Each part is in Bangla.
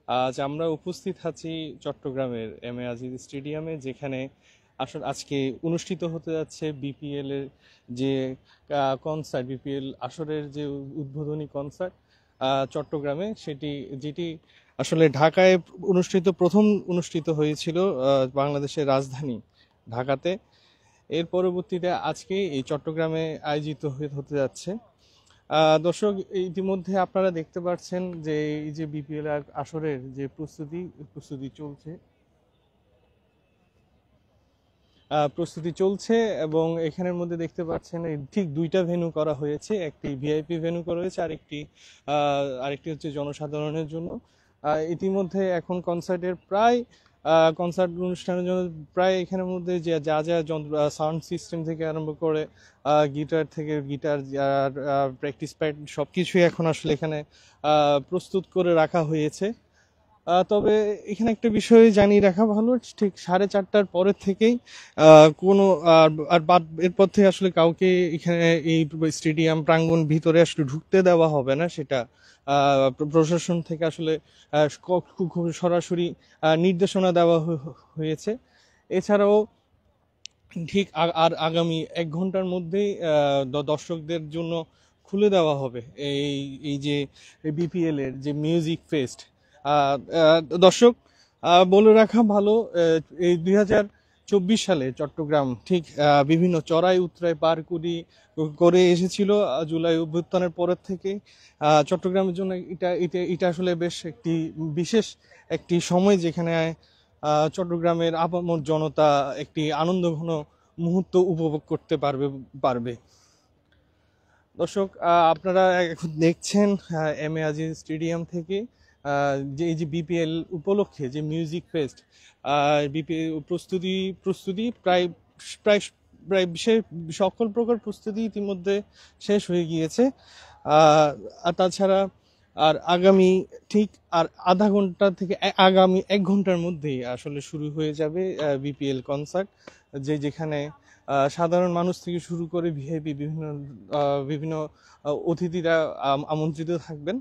আজ আমরা উপস্থিত আছি চট্টগ্রামের এম এ আজিজ স্টেডিয়ামে, যেখানে আসলে আজকে অনুষ্ঠিত হতে যাচ্ছে বিপিএল এর যে কনসার্ট, বিপিএল আসরের যে উদ্বোধনী কনসার্ট চট্টগ্রামে, যেটি আসলে ঢাকায় প্রথম অনুষ্ঠিত হয়েছিল বাংলাদেশের রাজধানী ঢাকাতে। এর পরবর্তীতে আজকে এই চট্টগ্রামে আয়োজিত হতে যাচ্ছে। দর্শক, ইতিমধ্যে আপনারা দেখতে পাচ্ছেন যে এই যে বিপিএল আসরের যে প্রস্তুতি চলছে, এবং এখানের মধ্যে দেখতে পাচ্ছেন ঠিক দুইটা ভেন্যু করা হয়েছে। একটি ভিআইপি ভেন্যু করা হয়েছে, আরেকটি হচ্ছে জনসাধারণের জন্য। ইতিমধ্যে এখন কনসার্ট অনুষ্ঠানের জন্য প্রায় এখানের মধ্যে যে যা যা যন্ত্র, সাউন্ড সিস্টেম থেকে আরম্ভ করে গিটার আর প্র্যাকটিস প্যাড সবকিছুই এখন আসলে এখানে প্রস্তুত করে রাখা হয়েছে। তবে এখানে একটা বিষয় জানিয়ে রাখা ভালো, ঠিক 4:30টার পরের থেকেই কোনো আর বাদ এরপর থেকে আসলে কাউকে এখানে এই স্টেডিয়াম প্রাঙ্গণ ভিতরে আসলে ঢুকতে দেওয়া হবে না। সেটা প্রশাসন থেকে আসলে খুব সরাসরি নির্দেশনা দেওয়া হয়েছে। এছাড়াও ঠিক আর আগামী 1 ঘন্টার মধ্যেই দর্শকদের জন্য খুলে দেওয়া হবে এই এই যে বিপিএল এর যে মিউজিক ফেস্ট। দর্শক, বলে রাখা ভালো, এই 2024 সালে চট্টগ্রাম ঠিক বিভিন্ন চড়াই উতরাই পার করে এসেছিল। জুলাই অভ্যুত্থানের পরের থেকে চট্টগ্রামের জন্য এটা আসলে বেশ বিশেষ একটি সময়, যেখানে চট্টগ্রামের আপামর জনতা একটি আনন্দঘন মুহূর্ত উপভোগ করতে পারবে। দর্শক, আপনারা এখন দেখছেন এম এ আজিজ স্টেডিয়াম থেকে যে এই যে বিপিএল উপলক্ষে যে মিউজিক ফেস্ট, বিপিএল প্রস্তুতি প্রায় প্রায় প্রায় সকল প্রকার প্রস্তুতি ইতিমধ্যে শেষ হয়ে গিয়েছে। আর তাছাড়া আগামী ঠিক আধা ঘন্টা থেকে আগামী 1 ঘন্টার মধ্যেই আসলে শুরু হয়ে যাবে বিপিএল কনসার্ট, যেখানে সাধারণ মানুষ থেকে শুরু করে ভিআইপি বিভিন্ন অতিথিরা আমন্ত্রিত থাকবেন।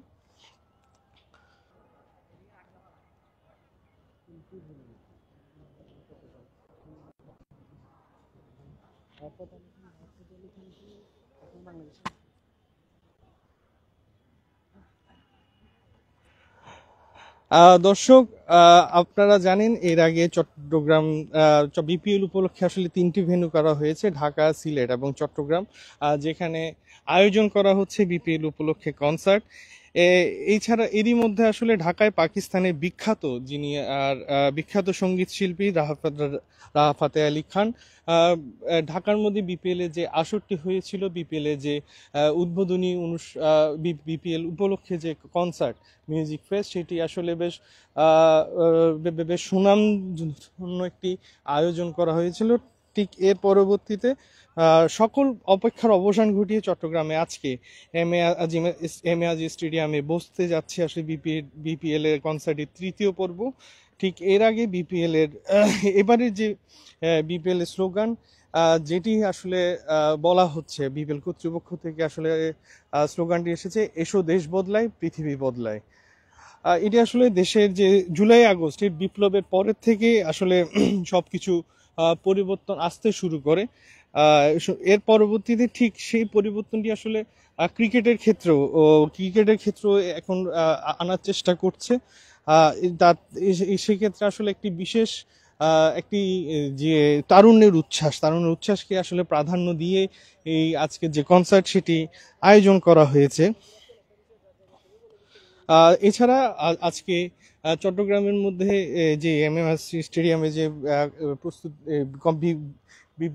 দর্শক, আপনারা জানেন এর আগে চট্টগ্রাম বিপিএল উপলক্ষে আসলে 3টি ভেন্যু করা হয়েছে, ঢাকা, সিলেট এবং চট্টগ্রাম, যেখানে আয়োজন করা হচ্ছে বিপিএল উপলক্ষে কনসার্ট। এছাড়া এরই মধ্যে আসলে ঢাকায় পাকিস্তানের বিখ্যাত সঙ্গীত শিল্পী রাহাফাতে আলী খান ঢাকার মধ্যে বিপিএল এ যে আসরটি হয়েছিল, বিপিএল এ যে উদ্বোধনী বিপিএল উপলক্ষে যে কনসার্ট মিউজিক ফেস্ট, সেটি আসলে বেশ সুনামধন্য একটি আয়োজন করা হয়েছিল। ঠিক এর পরবর্তীতে সকল অপেক্ষার অবসান ঘটিয়ে চট্টগ্রামে আজকে এম এ আজিজ স্টেডিয়ামে বসতে যাচ্ছে আসলে বিপিএল এর কনসার্টের 3য় পর্ব। ঠিক এর আগে এবারের যে বিপিএল এর স্লোগান, যেটি আসলে বলা হচ্ছে বিপিএল কর্তৃপক্ষ থেকে, আসলে স্লোগানটি এসেছে, এসো দেশ বদলায় পৃথিবী বদলায়। এটি আসলে দেশের যে জুলাই আগস্টের বিপ্লবের পরের থেকে আসলে সবকিছু পরিবর্তন আসতে শুরু করে। এর পরবর্তীতে ঠিক সেই পরিবর্তনটি আসলে ক্রিকেটের ক্ষেত্রেও এখন আনার চেষ্টা করছে। সেক্ষেত্রে আসলে একটি বিশেষ একটি যে তারুণ্যের উচ্ছ্বাসকে আসলে প্রাধান্য দিয়ে এই আজকে যে কনসার্ট, সেটি আয়োজন করা হয়েছে। এছাড়া আজকে চট্টগ্রামের মধ্যে যে এমএমএসসি স্টেডিয়ামে যে প্রস্তুত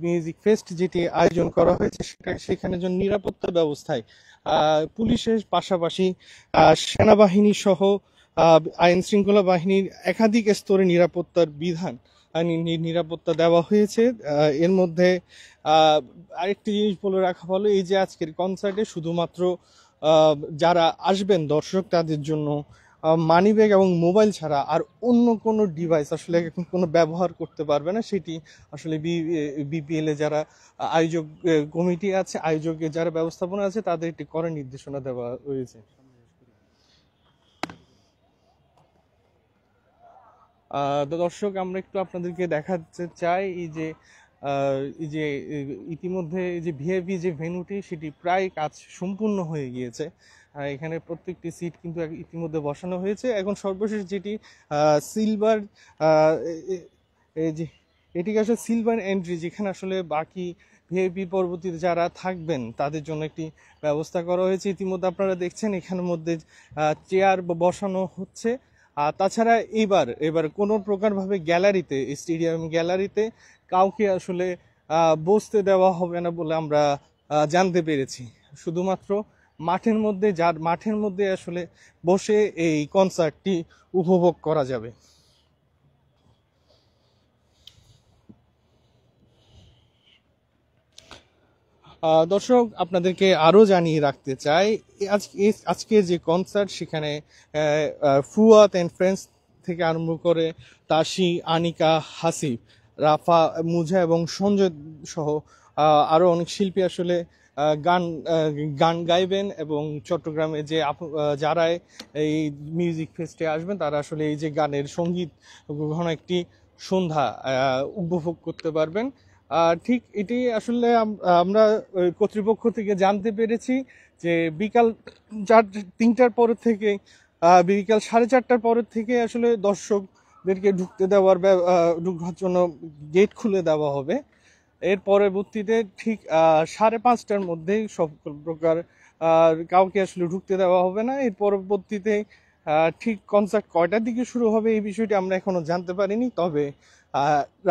মিউজিক ফেস্ট যেটি আয়োজন করা হয়েছে, সেখানে জন্য নিরাপত্তা ব্যবস্থায় পুলিশের পাশাপাশি সেনাবাহিনী সহ আইন শৃঙ্খলা বাহিনীর একাধিক স্তরে নিরাপত্তা দেওয়া হয়েছে। এর মধ্যে আরেকটি জিনিস বলে রাখা ভালো, এই যে আজকের কনসার্টে শুধুমাত্র যারা আসবেন দর্শক, তাদের জন্য মানিব্যাগ এবং মোবাইল ছাড়া আর অন্য কোনো ডিভাইস আসলে কোনো ব্যবহার করতে পারবে না। সেটি আসলে বিপিএল এ যারা আয়োজক কমিটি আছে, আয়োজকের যারা ব্যবস্থাপনা আছে, তাদের একটি কড়া নির্দেশনা দেওয়া হয়েছে। তো দর্শক, আমরা একটু আপনাদেরকে দেখাতে চাই এই যে ইতিমধ্যে এই যে ভিআইপি যে ভেন্যুটি সেটি প্রায় কাজ সম্পূর্ণ হয়ে গিয়েছে। এখানে প্রত্যেকটি সিট কিন্তু ইতিমধ্যে বসানো হয়েছে। এখন সর্বশেষ যেটি সিলভার, এই যে এটিকে আসলে সিলভার এন্ট্রি, যেখানে আসলে বাকি ভিআইপি পরবর্তীতে যারা থাকবেন তাদের জন্য একটি ব্যবস্থা করা হয়েছে। ইতিমধ্যে আপনারা দেখছেন এখানের মধ্যে চেয়ার বসানো হচ্ছে। আর তাছাড়া এবার কোনো প্রকারভাবে গ্যালারিতে, স্টেডিয়াম গ্যালারিতে কাউকে আসলে বসতে দেওয়া হবে না বলে আমরা জানতে পেরেছি। শুধুমাত্র মাঠের মধ্যে আসলে বসে এই কনসার্টটি উপভোগ করা যাবে। দর্শক, আপনাদেরকে আরও জানিয়ে রাখতে চাই আজকে যে কনসার্ট, সেখানে ফুয়াদ অ্যান্ড ফ্রেন্ডস থেকে আরম্ভ করে তাসি, আনিকা, হাসিব, রাফা, মুজা এবং সঞ্জয় সহ আরও অনেক শিল্পী আসলে গান গাইবেন। এবং চট্টগ্রামে যে যারা এই মিউজিক ফেস্টে আসবেন তারা আসলে এই যে গানের সঙ্গীত গ্রহণ একটি সন্ধ্যা উপভোগ করতে পারবেন। ঠিক এটি আসলে আমরা কর্তৃপক্ষ থেকে জানতে পেরেছি যে বিকাল 3টার পর থেকে, বিকাল 4:30টার পর থেকে আসলে দর্শকদেরকে ঢুকবার জন্য গেট খুলে দেওয়া হবে। এর পরবর্তীতে ঠিক 5:30টার মধ্যেই সকল প্রকার কাউকে আসলে ঢুকতে দেওয়া হবে না। এর পরবর্তীতে ঠিক কনসার্ট কয়টার দিকে শুরু হবে এই বিষয়টি আমরা এখনো জানতে পারিনি, তবে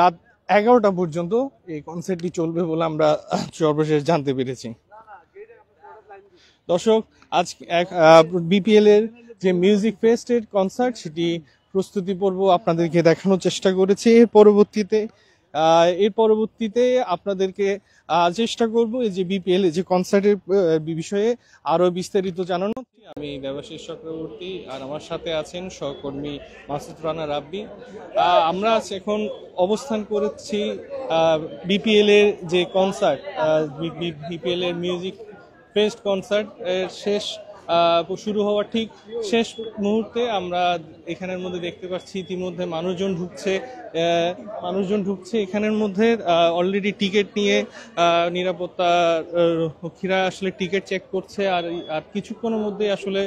রাত 11টা পর্যন্ত এই কনসার্টটি চলবে বলে আমরা সর্বশেষ জানতে পেরেছি। দর্শক, আজ বিপিএল এর যে মিউজিক ফেস্টের কনসার্ট, সেটি প্রস্তুতি পর্ব আপনাদেরকে দেখানোর চেষ্টা করেছি। এর পরবর্তীতে আপনাদেরকে চেষ্টা করব এই যে বিপিএল যে কনসার্টের বিষয়ে আরো বিস্তারিত জানানো। আমি দেবাশিস চক্রবর্তী, আর আমার সাথে আছেন সহকর্মী মাসুদ রানা রাব্বি। আমরা এখন অবস্থান করেছি বিপিএল এর যে কনসার্ট, বিপিএল এর মিউজিক ফেস্ট কনসার্ট এর শুরু হওয়ার ঠিক শেষ মুহূর্তে আমরা এখানের মধ্যে দেখতে পাচ্ছি ইতিমধ্যে মানুষজন ঢুকছে এখানের মধ্যে। অলরেডি টিকিট নিয়ে নিরাপত্তা রক্ষীরা আসলে টিকিট চেক করছে, আর কিছুক্ষণের মধ্যে আসলে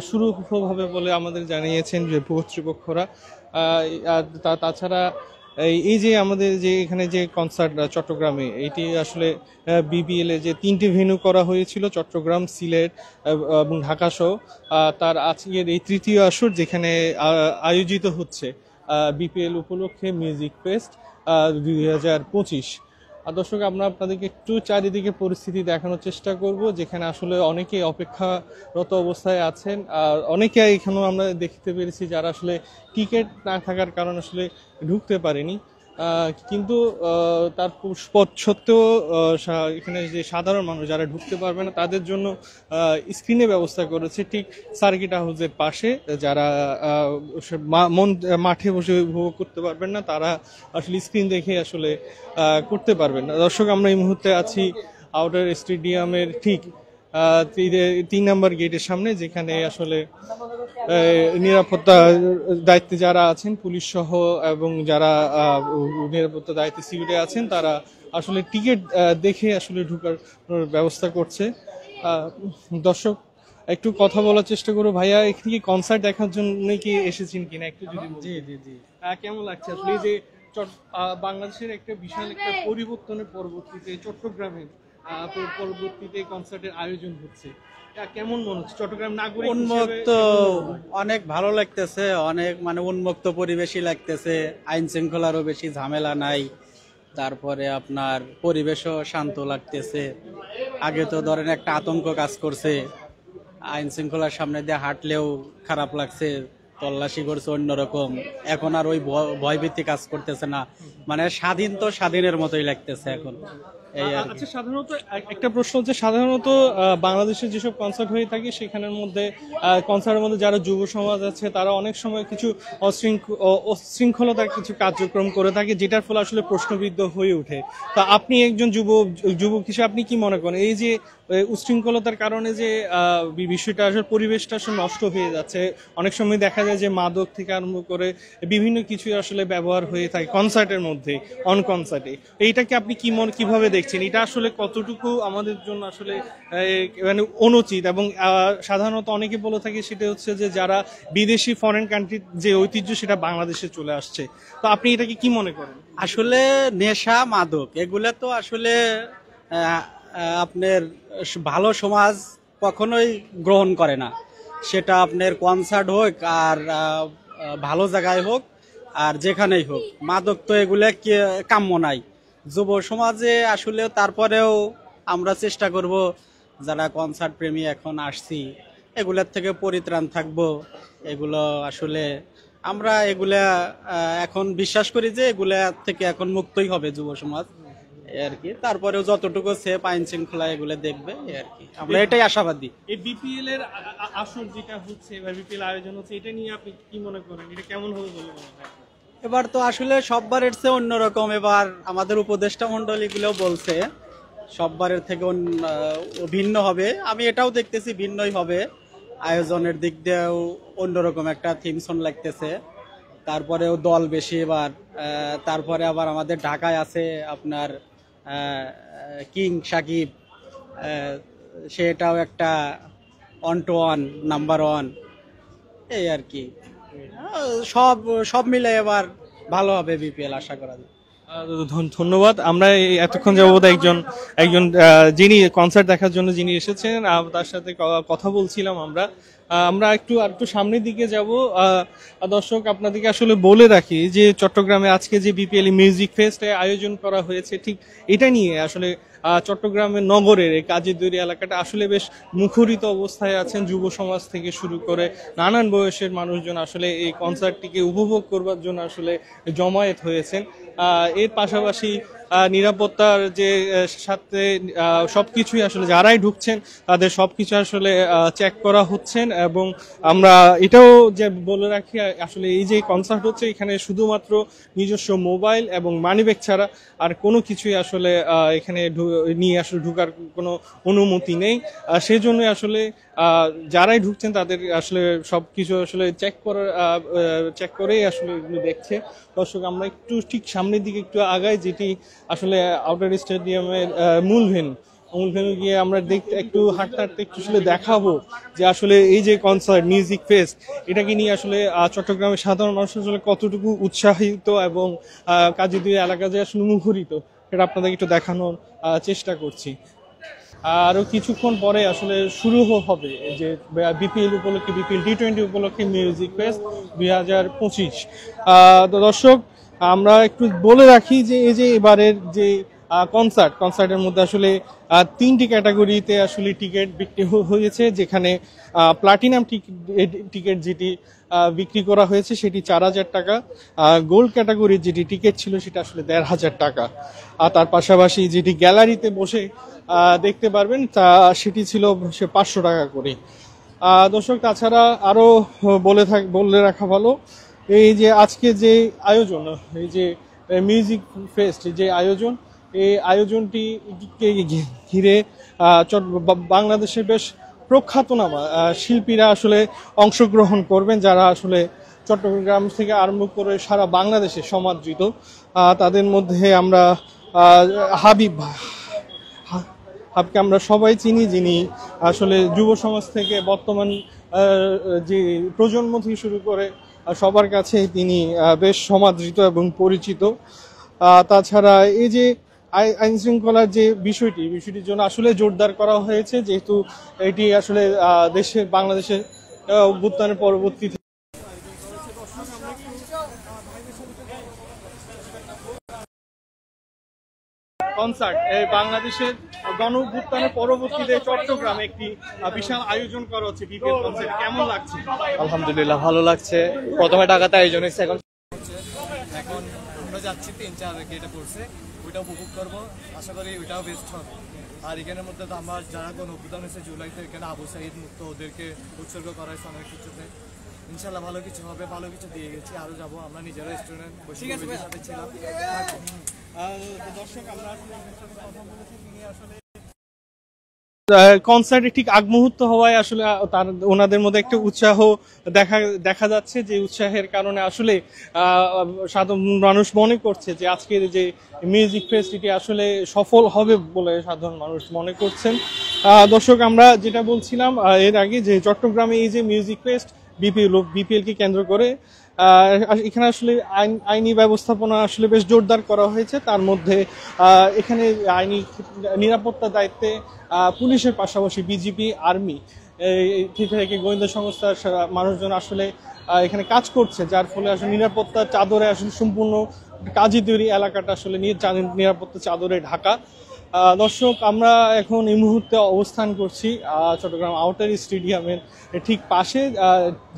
শুরু হবে বলে আমাদের জানিয়েছেন যে কর্তৃপক্ষরা। আর তাছাড়া এই যে আমাদের যে এখানে যে কনসার্ট চট্টগ্রামে, এটি আসলে বিপিএল এ যে 3টি ভেন্যু করা হয়েছিল, চট্টগ্রাম, সিলেট এবং ঢাকা সহ, তার আজকের এই তৃতীয় আসর যেখানে আয়োজিত হচ্ছে বিপিএল উপলক্ষে মিউজিক ফেস্ট 2025। দর্শক, আমরা আপনাদেরকে একটু চারিদিকে পরিস্থিতি দেখানোর চেষ্টা করব, যেখানে আসলে অনেকেই অপেক্ষারত অবস্থায় আছেন। আর অনেকে এখানেও আমরা দেখতে পেরেছি যারা আসলে টিকিট না থাকার কারণে আসলে ঢুকতে পারেনি। কিন্তু তার সত্ত্বেও এখানে যে সাধারণ মানুষ যারা ঢুকতে পারবে না তাদের জন্য স্ক্রিনে ব্যবস্থা করেছে ঠিক সার্কিট হাউসের পাশে। যারা মাঠে বসে উপভোগ করতে পারবেন না তারা আসলে স্ক্রিন দেখে আসলে করতে পারবেন না। দর্শক, আমরা এই মুহূর্তে আছি আউটার স্টেডিয়ামের ঠিক 3 নম্বর গেটের সামনে, যেখানে আসলে নিরাপত্তা দায়িত্বে যারা আছেন, পুলিশ সহ, এবং যারা নিরাপত্তা দায়িত্বে সিভিলে আছেন, তারা আসলে টিকিট দেখে আসলে ঢোকার ব্যবস্থা করছে। দর্শক, একটু কথা বলার চেষ্টা করো। ভাইয়া, এখানে কি কনসার্ট দেখার জন্য কি এসেছেন কিনা একটু যদি? জি জি জি। কেমন লাগছে আসলে এই যে বাংলাদেশের একটা বিশাল একটা পরিবর্তনের পরবর্তীতে চট্টগ্রামের পরবর্তীতে কনসার্টের আয়োজন হচ্ছে, কেমন মনে হচ্ছে চট্টগ্রাম নাগরিক? উন্মুক্ত, অনেক ভালো লাগতেছে, অনেক উন্মুক্ত পরিবেশই লাগতেছে। আইন শৃঙ্খলারও বেশি ঝামেলা নাই, তারপরে আপনার পরিবেশও শান্ত লাগতেছে। আগে তো ধরেন একটা আতঙ্ক কাজ করছে, আইন শৃঙ্খলার সামনে দিয়ে হাঁটলেও খারাপ লাগছে, তল্লাশি করছে অন্যরকম। এখন আর ওই ভয়ভীতি কাজ করতেছে না, স্বাধীন তো স্বাধীনের মতোই লাগতেছে এখন। এই আর কি। আচ্ছা, সাধারণত একটা প্রশ্ন হচ্ছে, সাধারণত বাংলাদেশের যেসব কনসার্ট হয়ে থাকে সেখানের মধ্যে কনসার্টের মধ্যে যারা যুব সমাজ আছে তারা অনেক সময় কিছু অশৃঙ্খলতার কিছু কার্যক্রম করে থাকে, যেটার ফলে আসলে প্রশ্নবিদ্ধ হয়ে ওঠে। তা আপনি একজন যুবক হিসেবে আপনি কি মনে করেন এই যে উশৃঙ্খলতার কারণে যে বিষয়টা আসলে পরিবেশটা আসলে নষ্ট হয়ে যাচ্ছে, অনেক সময় দেখা যায় যে মাদক থেকে আরম্ভ করে বিভিন্ন কিছু আসলে ব্যবহার হয়ে থাকে কনসার্টের মধ্যে, অন কনসার্টে, এইটাকে আপনি কিভাবে দেখছেন? এটা আসলে কতটুকু আমাদের জন্য আসলে মানে অনুচিত? এবং সাধারণত অনেকে বলে থাকে সেটা হচ্ছে যে যারা বিদেশি ফরেন কান্ট্রির যে ঐতিহ্য সেটা বাংলাদেশে চলে আসছে, তো আপনি এটাকে কি মনে করেন? আসলে নেশা মাদক এগুলা তো আসলে আপনার ভালো সমাজ কখনোই গ্রহণ করে না। সেটা আপনার কনসার্ট হোক আর ভালো জায়গায় হোক আর যেখানেই হোক, মাদক তো এগুলা কাম্য নাই যুব সমাজে আসলে। তারপরেও আমরা চেষ্টা করব যারা কনসার্ট প্রেমী এখন আসছি এগুলার থেকে পরিত্রাণ থাকবো। এগুলো আসলে আমরা এগুলা এখন বিশ্বাস করি যে এগুলা থেকে এখন মুক্তই হবে যুব সমাজ, এই আর কি। তারপরেও যতটুকু সেফ আইন শৃঙ্খলা এগুলো দেখবে, এই আর কি। আমরা এটাই আশাবাদী। এই বিপিএল এর আসর যেটা হচ্ছে বা বিপিএল আয়োজন হচ্ছে, এটা নিয়ে আপনি কি মনে করেন? এটা কেমন হবে বলে মনে হয়? এবার তো আসলে সববারের চেয়ে অন্যরকম। এবার আমাদের উপদেষ্টা মন্ডলী গুলো বলছে সববারের থেকে ভিন্ন হবে। আমি এটাও দেখতেছি ভিন্নই হবে, আয়োজনের দিক দিয়েও অন্যরকম একটা থিম সং লাগতেছে। তারপরেও দল বেশি এবার। তারপরে আবার আমাদের ঢাকায় আছে আপনার কিং সাকিব, সেটাও একটা on to one, number one, এই আর কি। সব সব মিলে এবার ভালো হবে বিপিএল, আশা করা যায়। ধন্যবাদ। আমরা এতক্ষণ যাবত একজন একজন যিনি কনসার্ট দেখার জন্য যিনি এসেছেন তার সাথে কথা বলছিলাম আমরা। আমরা একটু সামনের দিকে যাব। দর্শক, আপনাদেরকে আসলে বলে রাখি যে চট্টগ্রামে আজকে যে বিপিএল মিউজিক ফেস্ট আয়োজন করা হয়েছে, ঠিক এটা নিয়ে আসলে চট্টগ্রামের নগরের এই কাজীরদুয়ারি এলাকাটা আসলে বেশ মুখরিত অবস্থায় আছেন। যুব সমাজ থেকে শুরু করে নানান বয়সের মানুষজন আসলে এই কনসার্টটিকে উপভোগ করবার জন্য আসলে জমায়েত হয়েছেন। এর পাশাপাশি নিরাপত্তার যে সাথে সবকিছুই আসলে যারাই ঢুকছেন তাদের সবকিছু আসলে চেক করা হচ্ছেন। এবং আমরা এটাও যে বলে রাখি, আসলে এই যে কনসার্ট হচ্ছে এখানে শুধুমাত্র নিজস্ব মোবাইল এবং মানিব্যাগ ছাড়া আর কোনো কিছুই আসলে এখানে নিয়ে আসলে ঢুকার কোনো অনুমতি নেই। সেই জন্য আসলে যারাই ঢুকছেন তাদের আসলে সবকিছু আসলে চেক করেই আসলে এগুলো দেখছে। দর্শক, আমরা একটু ঠিক সামনের দিকে একটু আগাই, যেটি আসলে আউটার স্টেডিয়ামের মূল ভেন্যু গিয়ে আমরা একটু হাঁটতে হাঁটতে একটু আসলে দেখাবো যে আসলে এই যে কনসার্ট মিউজিক ফেস্ট, এটাকে নিয়ে আসলে চট্টগ্রামের সাধারণ মানুষ আসলে কতটুকু উৎসাহিত এবং কাজীরদুয়ারি এলাকা যে আসলে মুখরিত, সেটা আপনাদের একটু দেখানোর চেষ্টা করছি। আরো কিছুক্ষণ পরে আসলে শুরু হবে যে বিপিএল উপলক্ষে, বিপিএল টি20 উপলক্ষে মিউজিক ফেস্ট 2025। দর্শক, আমরা একটু বলে রাখি যে এই যে এবারের যে কনসার্টের মধ্যে আসলে 3টি ক্যাটাগরিতে আসলে টিকিট বিক্রি হয়েছে, যেখানে প্লাটিনাম টিকিট যেটি বিক্রি করা হয়েছে সেটি 4000 টাকা। গোল্ড ক্যাটাগরির যেটি টিকিট ছিল সেটা আসলে 1500 টাকা। আর তার পাশাপাশি যেটি গ্যালারিতে বসে দেখতে পারবেন তা সেটি ছিল 500 টাকা করে। দর্শক, তাছাড়া আরো বলে রাখা ভালো, এই যে আজকে যে আয়োজন, এই যে মিউজিক ফেস্ট যে আয়োজন, এই আয়োজনটি ঘিরে বাংলাদেশের বেশ প্রখ্যাতনামা শিল্পীরা আসলে অংশগ্রহণ করবেন, যারা আসলে চট্টগ্রাম থেকে আরম্ভ করে সারা বাংলাদেশে সমাদৃত। তাদের মধ্যে আমরা হাবিবকে আমরা সবাই চিনি, যিনি আসলে যুব সমাজ থেকে বর্তমান যে প্রজন্ম থেকে শুরু করে সবার কাছে তিনি বেশ সমাদৃত এবং পরিচিত। তাছাড়া এই যে আইন শৃঙ্খলার যে বিষয়টির জন্য আসলে জোরদার করা হয়েছে, যেহেতু এটি আসলে বাংলাদেশের অভ্যুত্থানের পরবর্তী কনসার্ট, বাংলাদেশের গণ অভ্যুত্থানের পরবর্তীতে চট্টগ্রামে একটি বিশাল আয়োজন করা হচ্ছে বিপিএল কনসার্ট, কেমন লাগছে? আলহামদুলিল্লাহ, ভালো লাগছে। প্রথমে ঢাকাতে আয়োজন হয়েছে, এখন এখন আমরা আমরা যাচ্ছি 3-4 গেটে পড়ছে, ওইটা উপভোগ করবো, আশা করি ওইটাও বেস্ট হবে। আর এখানের মধ্যে তো আমার যারা কোনো অভ্যুত্থান হয়েছে জুলাইতে, এখানে আবু সাইদ মুক্ত, ওদেরকে উৎসর্গ করা হয়েছে অনেক কিছুতে। ইনশাল্লাহ ভালো কিছু হবে, ভালো কিছু দিয়ে গেছি, আরও যাবো। আমরা নিজেরা স্টুডেন্ট সাথে ছিলাম। দর্শক আমরা কনসার্টে ঠিক আগ মুহূর্ত হওয়ায় আসলে তার ওনাদের মধ্যে একটা উৎসাহ দেখা যাচ্ছে, যে উৎসাহের কারণে আসলে সাধারণ মানুষ মনে করছে যে আজকের যে মিউজিক ফেস্ট এটি আসলে সফল হবে বলে সাধারণ মানুষ মনে করছেন। দর্শক আমরা যেটা বলছিলাম এর আগে, যে চট্টগ্রামে এই যে মিউজিক ফেস্ট বিপিএল কে কেন্দ্র করে এখানে আসলে আইনি ব্যবস্থাপনা আসলে বেশ জোরদার করা হয়েছে। তার মধ্যে এখানে আইনি নিরাপত্তার দায়িত্বে পুলিশের পাশাপাশি বিজিবি, আর্মি থেকে গোয়েন্দা সংস্থার মানুষজন আসলে এখানে কাজ করছে, যার ফলে আসলে নিরাপত্তার চাদরে আসলে সম্পূর্ণ কাজী তৈরি এলাকাটা আসলে নিরাপত্তা চাদরে ঢাকা। দর্শক আমরা এখন এই মুহূর্তে অবস্থান করছি চট্টগ্রাম আউটার স্টেডিয়ামের ঠিক পাশে,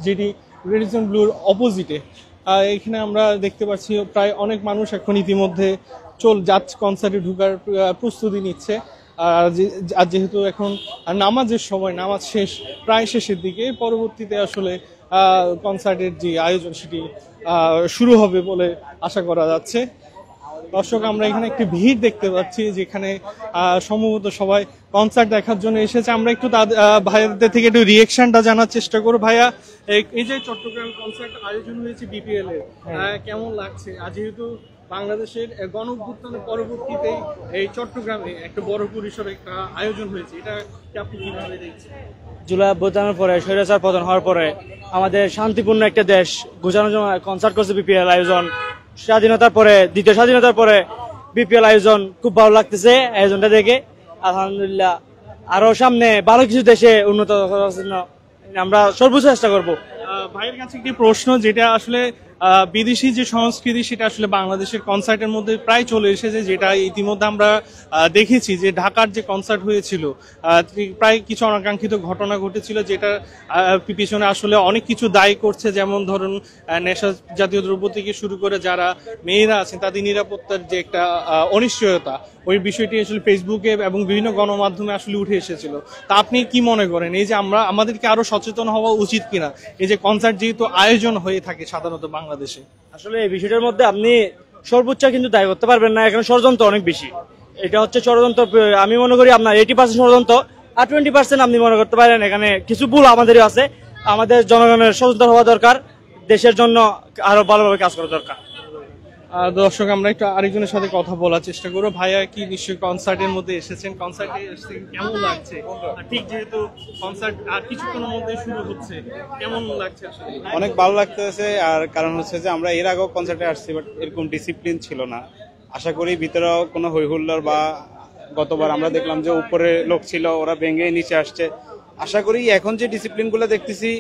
যেটি রেডিসন ব্লুর অপোজিটে। এখানে আমরা দেখতে পাচ্ছি প্রায় অনেক মানুষ এখন ইতিমধ্যে কনসার্টে ঢোকার প্রস্তুতি নিচ্ছে। আর যেহেতু এখন নামাজের সময়, নামাজ প্রায় শেষের দিকে, পরবর্তীতে আসলে কনসার্টের যে আয়োজন সেটি শুরু হবে বলে আশা করা যাচ্ছে। দর্শক আমরা এখানে একটি ভিড় দেখতে পাচ্ছি, যেখানে সম্ভবত সবাই কনসার্ট দেখার জন্য এসেছে। আমরা একটু ভাইয়াদের থেকে একটু রিয়েকশনটা জানার চেষ্টা করব। ভাইয়া, এই যে চট্টগ্রাম কনসার্ট আয়োজন হয়েছে বিপিএল এর, কেমন লাগছে? আর যেহেতু বাংলাদেশের গণ অভ্যুত্থানের পরবর্তীতে এই চট্টগ্রামে একটা বড় পরিসরে একটা আয়োজন হয়েছে, এটা আপনি কিভাবে দেখছেন? জুলাই অভ্যুত্থানের পরে, স্বৈরাচার পতন হওয়ার পরে আমাদের শান্তিপূর্ণ একটা দেশ ঘোষণার জন্য কনসার্ট করছে বিপিএল আয়োজন। স্বাধীনতার পরে, দ্বিতীয় স্বাধীনতার পরে বিপিএল আয়োজন খুব ভালো লাগতেছে। আয়োজনটা দেখে আলহামদুলিল্লাহ আরো সামনে ভালো কিছু দেশে উন্নত করার জন্য আমরা সর্বোচ্চ চেষ্টা করবো। ভাইয়ের কাছে একটি প্রশ্ন, যেটা আসলে বিদেশি যে সংস্কৃতি সেটা আসলে বাংলাদেশের কনসার্টের মধ্যে প্রায় চলে এসেছে, যেটা ইতিমধ্যে আমরা দেখেছি যে ঢাকার যে কনসার্ট হয়েছিল প্রায় কিছু অনাকাঙ্ক্ষিত ঘটনা ঘটেছিল, যেটা পিছনে আসলে অনেক কিছু দায়ী করছে। যেমন ধরুন নেশা জাতীয় দ্রব্য থেকে শুরু করে যারা মেয়েরা আছেন তাদের নিরাপত্তার যে একটা অনিশ্চয়তা, ওই বিষয়টি আসলে ফেসবুকে এবং বিভিন্ন গণমাধ্যমে আসলে উঠে এসেছিল। তা আপনি কি মনে করেন, এই যে আমাদেরকে আরো সচেতন হওয়া উচিত কিনা, এই যে কনসার্ট যেহেতু আয়োজন হয়ে থাকে সাধারণত বাংলাদেশে? আসলে এই বিষয়টার মধ্যে আপনি সর্বোচ্চ কিন্তু দায়ী করতে পারবেন না, এখানে ষড়যন্ত্র অনেক বেশি। এটা হচ্ছে ষড়যন্ত্র, আমি মনে করি আপনার 80% ষড়যন্ত্র আর 20% আপনি মনে করতে পারেন এখানে কিছু ভুল আমাদেরই আছে। আমাদের জনগণের সচেতন হওয়া দরকার, দেশের জন্য আরো ভালোভাবে কাজ করা দরকার। দর্শক আমরা একটু আরেকজনের সাথে কথা বলার চেষ্টা করবো। ভাইয়া কি নিশ্চয়ই কনসার্টের মধ্যে এসেছেন, কনসার্টে এসে কেমন লাগছে? ঠিক যেহেতু কনসার্ট আর কিছুক্ষণের মধ্যে শুরু হচ্ছে, কেমন লাগছে আসলে? অনেক ভালো লাগতেছে। আর কারণ হচ্ছে যে আমরা এর আগেও কনসার্টে আসছি, বাট এরকম ডিসিপ্লিন ছিল না। আশা করি ভিতরেও কোনো হইহুল্লোড় বা গতবার আমরা দেখলাম যে উপরে লোক ছিল, ওরা ভেঙে নিচে আসছে। আশা করি এখন যে ডিসিপ্লিনগুলো দেখতেছি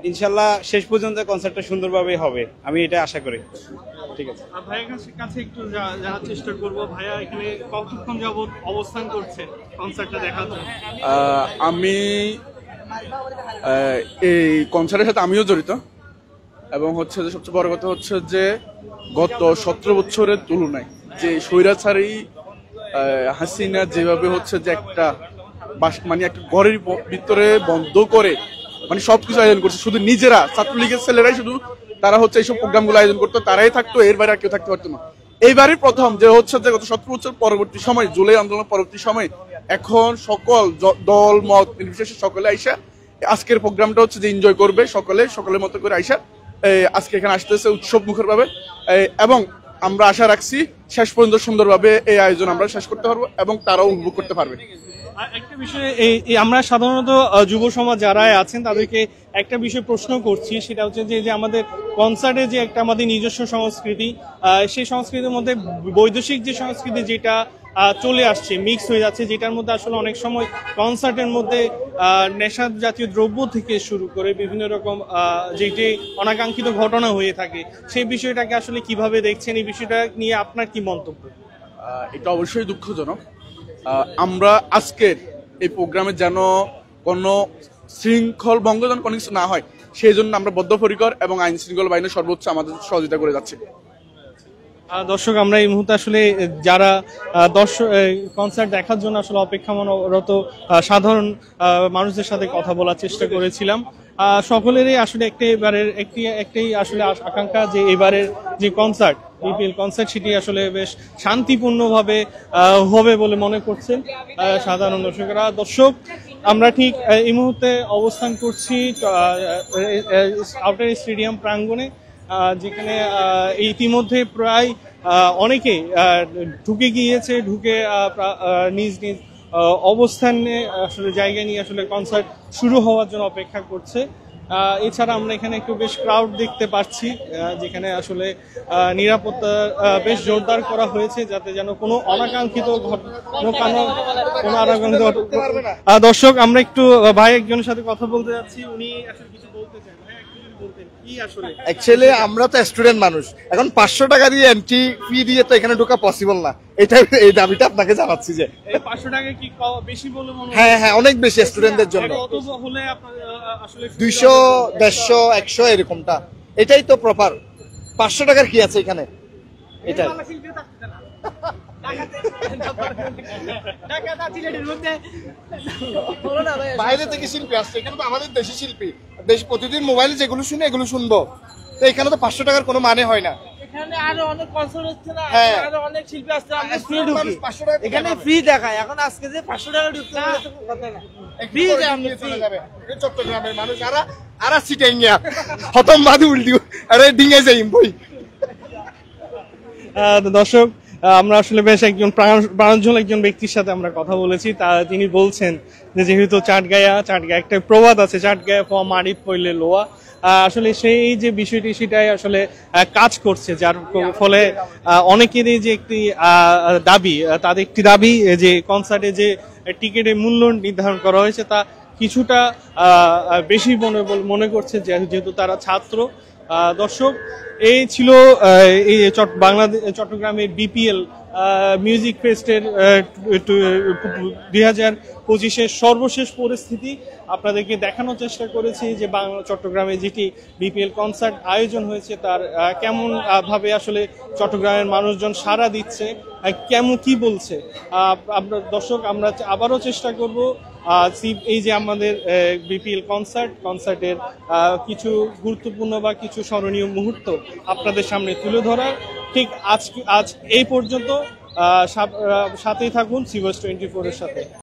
ইনশাল্লাহ শেষ পর্যন্ত কনসার্টটা সুন্দরভাবে হবে, আমি এটা আশা করি। ঠিক আছে, ভাইয়ের কাছে একটু জানার চেষ্টা করবো, ভাইয়া এখানে কতক্ষণ যাবত অবস্থান করছেন কনসার্টটা দেখার জন্য? আমি এই কনসার্টের সাথে আমিও জড়িত, এবং হচ্ছে যে সবচেয়ে বড় কথা হচ্ছে যে গত 17 বছরের তুলনায় যে স্বৈরাচারী হাসিনা যেভাবে হচ্ছে যে একটা মানে একটা ঘরের ভিতরে বন্ধ করে মানে সবকিছু আয়োজন করছে, শুধু নিজেরা ছাত্রলীগের ছেলেরাই শুধু তারা হচ্ছে এইসব প্রোগ্রামগুলো আয়োজন করতো, তারাই থাকতো, এর বাইরে আর কেউ থাকতে পারতো না। এইবারই প্রথম যে হচ্ছে যে গত 17 বছর পরবর্তী সময়, জুলাই আন্দোলন পরবর্তী সময় এখন সকল দল মত নির্বিশেষে সকলে আইসা আজকের প্রোগ্রামটা হচ্ছে যে এনজয় করবে, সকলের মতো করে আইসা আজকে এখানে আসতেছে উৎসব মুখর ভাবে। এবং আমরা আশা রাখছি শেষ পর্যন্ত সুন্দরভাবে এই আয়োজন আমরা শেষ করতে পারবো এবং তারাও উপভোগ করতে পারবে। একটা বিষয়ে এই আমরা সাধারণত যুব সমাজ যারা আছেন তাদেরকে একটা বিষয় প্রশ্ন করছি, সেটা হচ্ছে যে আমাদের কনসার্টে যে একটা আমাদের নিজস্ব সংস্কৃতি, সেই সংস্কৃতির মধ্যে বৈদেশিক যে সংস্কৃতি যেটা চলে আসছে, মিক্স হয়ে যাচ্ছে, যেটার মধ্যে আসলে অনেক সময় কনসার্টের মধ্যে নেশা জাতীয় দ্রব্য থেকে শুরু করে বিভিন্ন রকম যে অনাকাঙ্ক্ষিত ঘটনা হয়ে থাকে, সেই বিষয়টাকে আসলে কিভাবে দেখছেন? এই বিষয়টা নিয়ে আপনার কি মন্তব্য? এটা অবশ্যই দুঃখজনক। আমরা আজকের এই প্রোগ্রামে যেন কোনো শৃঙ্খল ভঙ্গ যেন কোনো কিছু না হয়, সেই জন্য আমরা বদ্ধপরিকর এবং আইন শৃঙ্খলা বাহিনী সর্বোচ্চ আমাদের সহযোগিতা করে যাচ্ছে। দর্শক, আমরা এই মুহূর্তে আসলে যারা দর্শক কনসার্ট দেখার জন্য আসলে অপেক্ষামানরত সাধারণ মানুষদের সাথে কথা বলার চেষ্টা করেছিলাম। সকলেরই আসলে একটাই আসলে আকাঙ্ক্ষা যে এবারের যে কনসার্ট, বিপিএল কনসার্ট, সেটি আসলে বেশ শান্তিপূর্ণভাবে হবে বলে মনে করছেন সাধারণ দর্শকরা। দর্শক, আমরা ঠিক এই মুহূর্তে অবস্থান করছি আউটার স্টেডিয়াম প্রাঙ্গণে, যেখানে ইতিমধ্যে প্রায় অনেকে ঢুকে গিয়েছে, ঢুকে নিজ নিজ অবস্থানে আসলে জায়গা নিয়ে আসলে কনসার্ট শুরু হওয়ার জন্য অপেক্ষা করছে। এছাড়া আমরা এখানে একটু বেশ ক্রাউড দেখতে পাচ্ছি, যেখানে আসলে নিরাপত্তা বেশ জোরদার করা হয়েছে, যাতে যেন কোনো অনাকাঙ্ক্ষিত দর্শক, আমরা একটু ভাই একজনের সাথে কথা বলতে যাচ্ছি, উনি আসলে কিছু বলতে চান। অ্যাকচুয়ালি আমরা তো স্টুডেন্ট মানুষ, এখন 500 টাকা দিয়ে এন্ট্রি ফি দিয়ে তো এখানে ঢোকা পসিবল না, এটাই এই দাবিটা আপনাকে জানাচ্ছি যে 500 টাকা কি বেশি বলে মনে হয়? হ্যাঁ অনেক বেশি স্টুডেন্টদের জন্য। কত হলে আপনাদের আসলে 200, 150, 100 এরকমটা, এটাই তো প্রপার। 500 টাকার কি আছে এখানে? এটাই বাইরে থেকে শিল্পী আসছে, এখানে তো আমাদের দেশি শিল্পী, প্রতিদিন মোবাইলে যেগুলো শুনে এগুলো শুনবো, তো এখানে তো 500 টাকার কোনো মানে হয় না। এখানে আরো অনেক কনসার্ট হচ্ছে না, হ্যাঁ। আরো অনেক শিল্পী আসছে, আমরা ফ্রি মানুষ ঢুকি 500 টাকা এখানে ফ্রি দেখায়। এখন আজকে যে 500 টাকা ঢুকতে হবে এটা তো কথা না, ফ্রি দেয় আমরা ফ্রি। চট্টগ্রামের মানুষ আরা সিটাইঙ্গা হতম বাদু উল্টি আরে ডিঙ্গে যাই বই। দর্শক, আমরা আসলে বেশ একজন প্রাণোজ্জ্বল একজন ব্যক্তির সাথে আমরা কথা বলেছি। তিনি বলছেন যে যেহেতু চাটগাঁয়া একটা প্রবাদ আছে, চাটগাঁয়া ফ মারি পইলে লোয়া, আসলে সেই যে বিষয়টি সেটাই আসলে কাজ করছে, যার ফলে অনেকেরই যে একটি দাবি, তাদের একটি দাবি যে কনসার্টে যে টিকিটের মূল্য নির্ধারণ করা হয়েছে তা কিছুটা বেশি মনে করছে, যেহেতু তারা ছাত্র। দর্শক, এই ছিল এই চট্টগ্রামের বিপিএল মিউজিক ফেস্টের 2025-এর সর্বশেষ পরিস্থিতি আপনাদেরকে দেখানোর চেষ্টা করেছি যে চট্টগ্রামে যেটি বিপিএল কনসার্ট আয়োজন হয়েছে তার কেমন ভাবে আসলে চট্টগ্রামের মানুষজন সাড়া দিচ্ছে, কেমন কি বলছে। দর্শক, আমরা আবারও চেষ্টা করব এই যে আমাদের বিপিএল কনসার্টের কিছু গুরুত্বপূর্ণ বা কিছু স্মরণীয় মুহূর্ত আপনাদের সামনে তুলে ধরার। ঠিক আজ এই পর্যন্ত, সাথেই থাকুন CBS 24 এর সাথে।